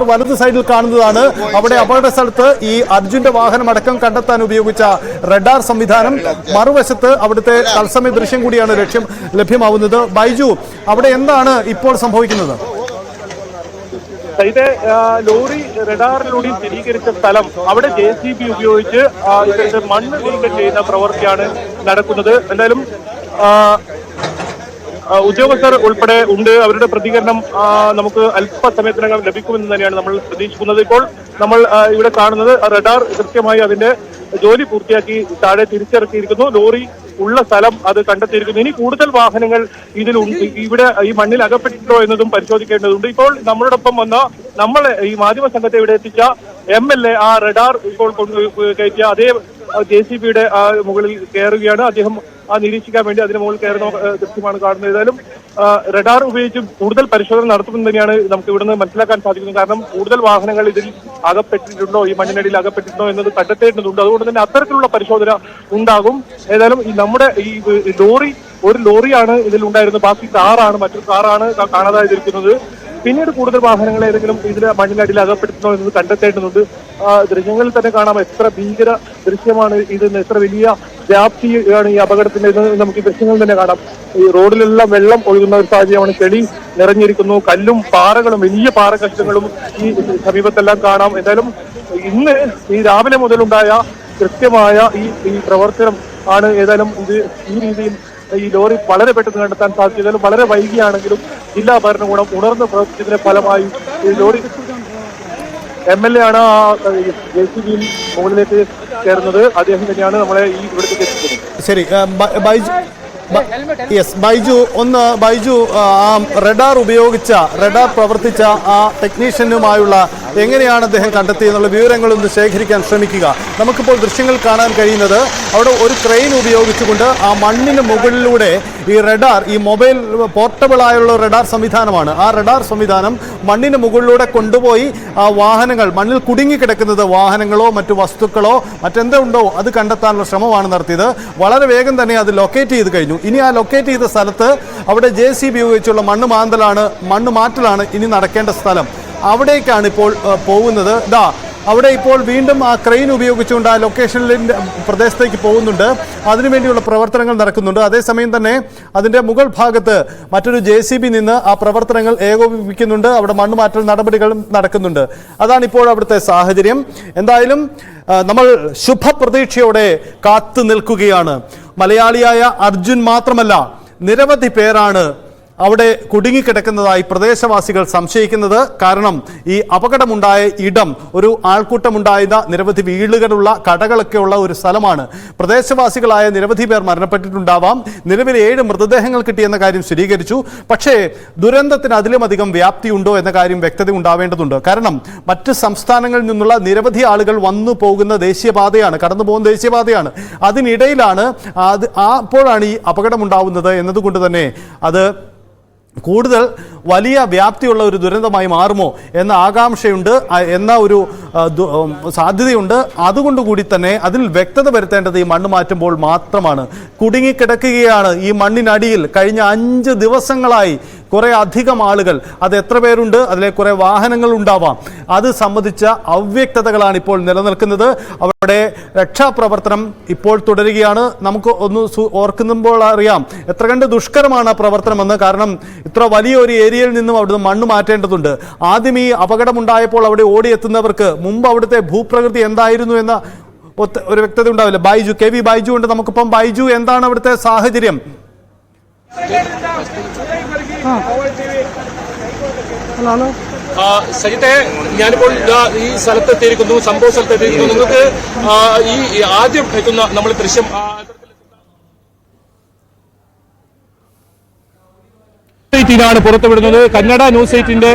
വലത് സൈഡിൽ കാണുന്നതാണ് അവിടെ അപകട സ്ഥലത്ത് ഈ അർജുന്റെ വാഹനം അടക്കം കണ്ടെത്താൻ ഉപയോഗിച്ച റഡാർ സംവിധാനം. മറുവശത്ത് അവിടുത്തെ തത്സമയ ദൃശ്യം കൂടിയാണ് ലഭ്യമാവുന്നത്. ബൈജു, അവിടെ എന്താണ് ഇപ്പോൾ സംഭവിക്കുന്നത്? ലോറി റഡാറിലൂടെ സ്ഥിരീകരിച്ച സ്ഥലം അവിടെ JCB ഉപയോഗിച്ച് മണ്ണ് നീക്കം ചെയ്യുന്ന പ്രവൃത്തിയാണ് നടക്കുന്നത്. എന്തായാലും ഉദ്യോഗസ്ഥർ ഉൾപ്പെടെ ഉണ്ട്. അവരുടെ പ്രതികരണം നമുക്ക് അല്പസമയത്തിനകം ലഭിക്കുമെന്ന് തന്നെയാണ് നമ്മൾ പ്രതീക്ഷിക്കുന്നത്. ഇപ്പോൾ നമ്മൾ ഇവിടെ കാണുന്നത് റഡാർ കൃത്യമായി അതിന്റെ ജോലി പൂർത്തിയാക്കി താഴെ തിരിച്ചിറക്കിയിരിക്കുന്നു. ലോറി ഉള്ള സ്ഥലം അത് കണ്ടെത്തിയിരിക്കുന്നു. ഇനി കൂടുതൽ വാഹനങ്ങൾ ഇവിടെ ഈ മണ്ണിൽ അകപ്പെട്ടിട്ടുണ്ടോ എന്നതും പരിശോധിക്കേണ്ടതുണ്ട്. ഇപ്പോൾ നമ്മളോടൊപ്പം വന്ന ഈ മാധ്യമ സംഘത്തെ ഇവിടെ എത്തിച്ച MLA ആ റഡാർ ഇപ്പോൾ കയറ്റിയ അതേ JCBയുടെ മുകളിൽ കയറുകയാണ്. അദ്ദേഹം നിരീക്ഷിക്കാൻ വേണ്ടി അതിന് മുകളിൽ കയറുന്ന ദൃശ്യമാണ് കാണുന്നത്. ഏതായാലും റഡാർ ഉപയോഗിച്ച് കൂടുതൽ പരിശോധന നടത്തുമെന്ന് തന്നെയാണ് നമുക്ക് ഇവിടുന്ന് മനസ്സിലാക്കാൻ സാധിക്കുന്നത്. കാരണം കൂടുതൽ വാഹനങ്ങൾ ഇതിൽ അകപ്പെട്ടിട്ടുണ്ടോ, ഈ മണ്ണിനടിയിൽ അകപ്പെട്ടിട്ടുണ്ടോ എന്നത് കണ്ടെത്തേണ്ടതുണ്ട്. അതുകൊണ്ട് തന്നെ അത്തരത്തിലുള്ള പരിശോധന ഉണ്ടാകും. ഏതായാലും നമ്മുടെ ഈ ഒരു ലോറിയാണ് ഇതിൽ ഉണ്ടായിരുന്നത്. ബാക്കി കാറാണ്, മറ്റൊരു കാറാണ് കാണാതായിരിക്കുന്നത്. പിന്നീട് കൂടുതൽ വാഹനങ്ങൾ ഏതെങ്കിലും ഇതിലെ മണ്ണിനടിയിൽ അകപ്പെടുത്തുന്നോ എന്നത് കണ്ടെത്തേണ്ടതുണ്ട്. ദൃശ്യങ്ങളിൽ തന്നെ കാണാം എത്ര ഭീകര ദൃശ്യമാണ് ഇതെന്ന്, എത്ര വലിയ വ്യാപ്തിയാണ് ഈ അപകടത്തിന്റെ നമുക്ക് ഈ ദൃശ്യങ്ങളിൽ തന്നെ കാണാം. ഈ റോഡിലെല്ലാം വെള്ളം ഒഴുകുന്ന ഒരു സാഹചര്യമാണ്. ചെളി നിറഞ്ഞിരിക്കുന്നു, കല്ലും പാറകളും വലിയ പാറക്കഷ്ണങ്ങളും ഈ സമീപത്തെല്ലാം കാണാം. എന്തായാലും ഇന്ന് ഈ രാവിലെ മുതലുണ്ടായ കൃത്യമായ ഈ പ്രവർത്തനം ആണ്. ഏതായാലും ഇത് ഈ രീതിയിൽ ഈ ലോറി വളരെ പെട്ടെന്ന് കണ്ടെത്താൻ സാധിച്ചതായാലും വളരെ വൈകിയാണെങ്കിലും ജില്ലാ ഭരണകൂടം ഉണർന്ന് പ്രവർത്തിച്ചതിന്റെ ഫലമായി ഈ ലോറി MLA ആണ് JCBയിൽ മുകളിലേക്ക് ചേർന്നത്. അദ്ദേഹം തന്നെയാണ് നമ്മളെ ഈ ഇവിടത്തേക്ക് എത്തിച്ചത്. ശരി ബൈജു, ആ റഡാർ പ്രവർത്തിച്ച ആ ടെക്നീഷ്യനുമായുള്ള എങ്ങനെയാണ് അദ്ദേഹം കണ്ടെത്തിയെന്നുള്ള വിവരങ്ങളൊന്ന് ശേഖരിക്കാൻ ശ്രമിക്കുക. നമുക്കിപ്പോൾ ദൃശ്യങ്ങൾ കാണാൻ കഴിയുന്നത് അവിടെ ഒരു ക്രെയിൻ ഉപയോഗിച്ചുകൊണ്ട് ആ മണ്ണിന് മുകളിലൂടെ ഈ മൊബൈൽ പോർട്ടബിൾ ആയുള്ള റഡാർ സംവിധാനമാണ്. ആ റഡാർ സംവിധാനം മണ്ണിന് മുകളിലൂടെ കൊണ്ടുപോയി ആ വാഹനങ്ങൾ മണ്ണിൽ കുടുങ്ങിക്കിടക്കുന്നത് വാഹനങ്ങളോ മറ്റു വസ്തുക്കളോ മറ്റെന്തുണ്ടോ അത് കണ്ടെത്താനുള്ള ശ്രമമാണ് നടത്തിയത്. വളരെ വേഗം തന്നെ അത് ലൊക്കേറ്റ് ചെയ്ത് കഴിഞ്ഞു. ഇനി ആ ലൊക്കേറ്റ് ചെയ്ത സ്ഥലത്ത് അവിടെ JCB ഉപയോഗിച്ചുള്ള മണ്ണ് മാറ്റലാണ് ഇനി നടക്കേണ്ട സ്ഥലം. അവിടേക്കാണ് ഇപ്പോൾ പോകുന്നത്. അവിടെ ഇപ്പോൾ വീണ്ടും ആ ക്രെയിൻ ഉപയോഗിച്ചുകൊണ്ട് ആ ലൊക്കേഷനിലെ പ്രദേശത്തേക്ക് പോകുന്നുണ്ട്. അതിനുവേണ്ടിയുള്ള പ്രവർത്തനങ്ങൾ നടക്കുന്നുണ്ട്. അതേസമയം തന്നെ അതിൻ്റെ മുകൾ ഭാഗത്ത് മറ്റൊരു JCB നിന്ന് ആ പ്രവർത്തനങ്ങൾ ഏകോപിപ്പിക്കുന്നുണ്ട്. അവിടെ മണ്ണ് മാറ്റൽ നടപടികളും നടക്കുന്നുണ്ട്. അതാണ് ഇപ്പോൾ അവിടുത്തെ സാഹചര്യം. എന്തായാലും നമ്മൾ ശുഭപ്രതീക്ഷയോടെ കാത്തു നിൽക്കുകയാണ്. മലയാളിയായ അർജുൻ മാത്രമല്ല, നിരവധി പേരാണ് അവിടെ കുടുങ്ങിക്കിടക്കുന്നതായി പ്രദേശവാസികൾ സംശയിക്കുന്നത്. കാരണം ഈ അപകടമുണ്ടായ ഇടം ഒരു ആൾക്കൂട്ടമുണ്ടായ നിരവധി വീടുകളുള്ള കടകളൊക്കെയുള്ള ഒരു സ്ഥലമാണ്. പ്രദേശവാസികളായ നിരവധി പേർ മരണപ്പെട്ടിട്ടുണ്ടാവാം. നിലവിൽ 7 മൃതദേഹങ്ങൾ കിട്ടിയെന്ന കാര്യം സ്ഥിരീകരിച്ചു. പക്ഷേ ദുരന്തത്തിന് അതിലുമധികം വ്യാപ്തിയുണ്ടോ എന്ന കാര്യം വ്യക്തത ഉണ്ടാവേണ്ടതുണ്ട്. കാരണം മറ്റ് സംസ്ഥാനങ്ങളിൽ നിന്നുള്ള നിരവധി ആളുകൾ വന്നു പോകുന്ന ദേശീയപാതയാണ്, കടന്നു പോകുന്ന ദേശീയപാതയാണ്. അതിനിടയിലാണ് അപ്പോഴാണ് ഈ അപകടമുണ്ടാവുന്നത് എന്നതുകൊണ്ട് തന്നെ അത് കൂടുതൽ വലിയ വ്യാപ്തിയുള്ള ഒരു ദുരന്തമായി മാറുമോ എന്ന ആകാംക്ഷയുണ്ട്, എന്ന ഒരു സാധ്യതയുണ്ട്. അതുകൊണ്ടുകൂടി തന്നെ അതിൽ വ്യക്തത വരുത്തേണ്ടത് ഈ മണ്ണ് മാറ്റുമ്പോൾ മാത്രമാണ്. കുടുങ്ങിക്കിടക്കുകയാണ് ഈ മണ്ണിനടിയിൽ കഴിഞ്ഞ 5 ദിവസങ്ങളായി കുറേ അധികം ആളുകൾ. അത് എത്ര പേരുണ്ട്, അതിലെ കുറേ വാഹനങ്ങൾ ഉണ്ടാവാം. അത് സംബന്ധിച്ച അവ്യക്തതകളാണ് ഇപ്പോൾ നിലനിൽക്കുന്നത്. അവിടെ രക്ഷാപ്രവർത്തനം ഇപ്പോൾ തുടരുകയാണ്. നമുക്ക് ഒന്ന് ഓർക്കുമ്പോൾ അറിയാം എത്ര കണ്ട് ദുഷ്കരമാണ് ആ പ്രവർത്തനമെന്ന്. കാരണം ഇത്ര വലിയ ഒരു ഏരിയയിൽ നിന്നും അവിടുന്ന് മണ്ണ് മാറ്റേണ്ടതുണ്ട്. ആദ്യം ഈ അപകടമുണ്ടായപ്പോൾ അവിടെ ഓടിയെത്തുന്നവർക്ക് മുമ്പ് അവിടുത്തെ ഭൂപ്രകൃതി എന്തായിരുന്നു എന്ന ഒരു വ്യക്തത ഉണ്ടാവില്ല. KV ബൈജു ഉണ്ട് നമുക്കിപ്പം. ബൈജു, എന്താണ് അവിടുത്തെ സാഹചര്യം? സജിത്തെ, ഞാനിപ്പോൾ ഈ സ്ഥലത്തെത്തിയിരിക്കുന്നു, സംഭവ സ്ഥലത്തെത്തിയിരിക്കുന്നു. നിങ്ങൾക്ക് ഈ ആദ്യം എത്തുന്ന നമ്മൾ ദൃശ്യം ാണ് പുറത്തുവിടുന്നത്. കന്നഡ ന്യൂസ് 8ന്റെ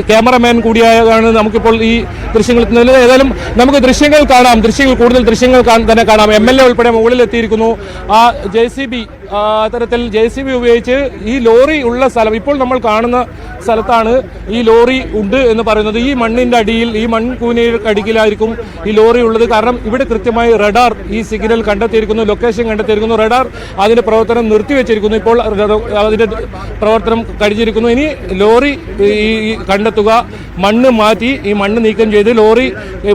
ക്യാമറമാൻ കൂടിയായാണ് നമുക്കിപ്പോൾ ഈ ദൃശ്യങ്ങൾ എത്തുന്നത്. ഏതായാലും നമുക്ക് ദൃശ്യങ്ങൾ കാണാം. കൂടുതൽ ദൃശ്യങ്ങൾ തന്നെ കാണാം. MLA ഉൾപ്പെടെ മുകളിലെത്തിയിരിക്കുന്നു. ആ JCB അത്തരത്തിൽ JCB ഉപയോഗിച്ച് ഈ ലോറി ഉള്ള സ്ഥലം ഇപ്പോൾ നമ്മൾ കാണുന്ന സ്ഥലത്താണ് ഈ ലോറി ഉണ്ട് എന്ന് പറയുന്നത്. ഈ മണ്ണിന്റെ അടിയിൽ, ഈ മൺകൂനയുടെ അടിയിലായിരിക്കും ഈ ലോറി ഉള്ളത്. കാരണം ഇവിടെ കൃത്യമായി റഡാർ ഈ സിഗ്നൽ കണ്ടെത്തിയിരിക്കുന്നു, ലൊക്കേഷൻ കണ്ടെത്തിയിരിക്കുന്നു. റഡാർ അതിന്റെ പ്രവർത്തനം നിർത്തിവെച്ചിരിക്കുന്നു. ഇപ്പോൾ അതിന്റെ പ്രവർത്തനം കഴിഞ്ഞിരിക്കുന്നു. ഇനി ലോറി ഈ കണ്ടെത്തുക, മണ്ണ് മാറ്റി ഈ മണ്ണ് നീക്കം ചെയ്ത് ലോറി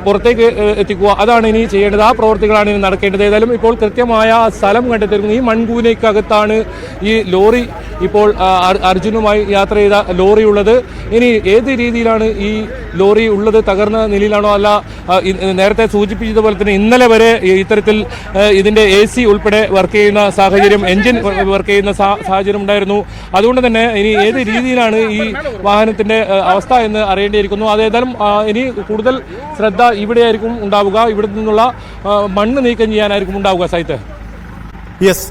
പുറത്തേക്ക് എത്തിക്കുക, അതാണ് ഇനി ചെയ്യേണ്ടത്. ആ പ്രവൃത്തികളാണ് ഇനി നടക്കേണ്ടത്. ഏതായാലും ഇപ്പോൾ കൃത്യമായ സ്ഥലം കണ്ടെത്തിയിരിക്കുന്നു. ഈ മൺകൂനയ്ക്കകത്താണ് ഈ ലോറി ഇപ്പോൾ അർജുനുമായി യാത്ര ചെയ്ത ലോറി ഉള്ളത്. ഇനി ഏത് രീതിയിലാണ് ഈ ലോറി ഉള്ളത്, തകർന്ന നിലയിലാണോ അല്ല നേരത്തെ സൂചിപ്പിച്ചതുപോലെ തന്നെ ഇന്നലെ വരെ ഇത്തരത്തിൽ ഇതിന്റെ AC ഉൾപ്പെടെ വർക്ക് ചെയ്യുന്ന സാഹചര്യം, എഞ്ചിൻ വർക്ക് ചെയ്യുന്ന സാഹചര്യം ഉണ്ടായിരുന്നു. അതുകൊണ്ട് തന്നെ ഇനി ഏത് രീതിയിലാണ് ഈ വാഹനത്തിന്റെ അവസ്ഥ എന്ന് അറിയേണ്ടിയിരിക്കുന്നു. അതേതായാലും ഇനി കൂടുതൽ ശ്രദ്ധ ഇവിടെയായിരിക്കും ഉണ്ടാവുക. ഇവിടെ നിന്നുള്ള മണ്ണ് നീക്കം ചെയ്യാനായിരിക്കും ഉണ്ടാവുക. സൈത്ത്. യെസ്.